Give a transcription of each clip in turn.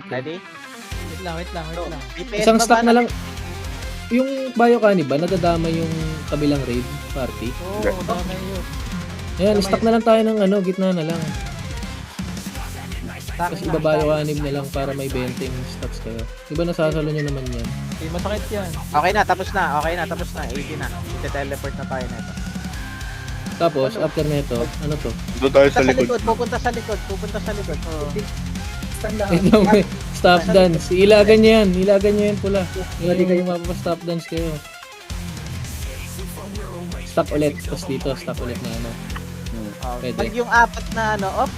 Ready? Wait lang. Isang stack na lang. Yung Biocanny ba, nadadama yung kabilang raid party? Oo, dami yun. Ayan, stack na lang tayo ng ano, gitna na lang. Tapos Stacking lang. iba-Biocanny na lang para may 20 stacks kayo. Diba nasasalo nyo naman yan? Hindi masakit yan. Okay na, tapos na. 80 na. Ite-teleport na tayo nito. Tapos, after nito, ano to? Doon tayo Punta sa likod. pupunta sa likod. Oo. Wait lang, may stop dance. Ilagan nyo yan pula. Hindi kayo mapapa-stop dance kayo. Stop ulit. Tapos dito, stop ulit na ano. Pwede. Pag yung apat na off,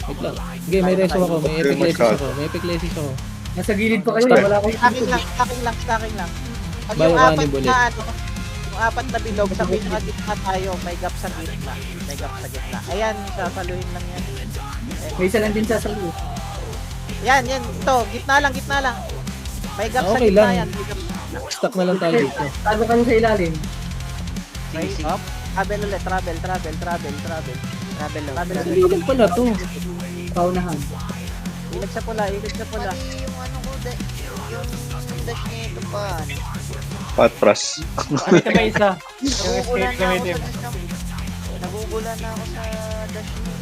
Wait lang. Okay, may reso ako. May epic lesis ako. Nasa gilid pa kayo, Stop. wala akong stacking lang. Pag Bayo yung ka apat ni Bullet. na yung apat na bilog, sa pinaka-gitna tayo, may gap sa gitna. Ayan, sasaluhin lang yan. May isa lang din sasalo. Yan, ito, gitna lang. May gap sa Okay gitna lang. yan. May gap. Stuck na lang tayo dito. Tago ka sa ilalim. May up. Travel ulit, travel. Ano pala to? Paunahan. Ilag sa pula. Pati yung ano ko, yung dash nito pa. Patras. Ito may isa. Yung escape gamitin. Nagugulan na ako sa dash nito.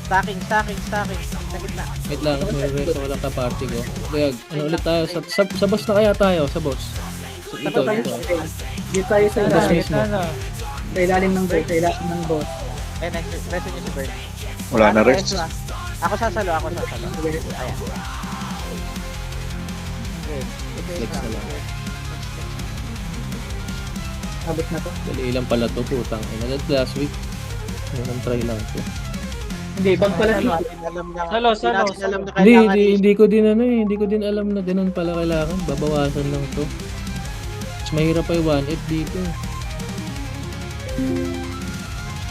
Stacking. Sa gitna. Wait lang, may reso ko lang ka-party ko. Kaya, ano ulit tayo? Sa boss na kaya tayo? Sa boss? Dito. Dito tayo sa Sa boss ilalim. mismo. Sa ilalim ng boss. Sa ilalim ng boss. Next, reso nyo si Bert. Wala na Ano, rest. reso ah? Ako sasalo. Ayan. Okay. Flex na lang. Abot na to. Dali lang pala to, putang ina. That last week. Ngayon, try lang to. Hindi, bag pala Salo, dito. Salo. alam na Hindi, kailangan hindi ko din hindi ko din alam na ganun pala kailangan. Babawasan lang to. Mas mahirap pa yung 1F dito.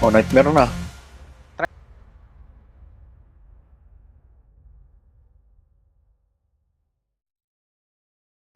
Oh, nightmare na.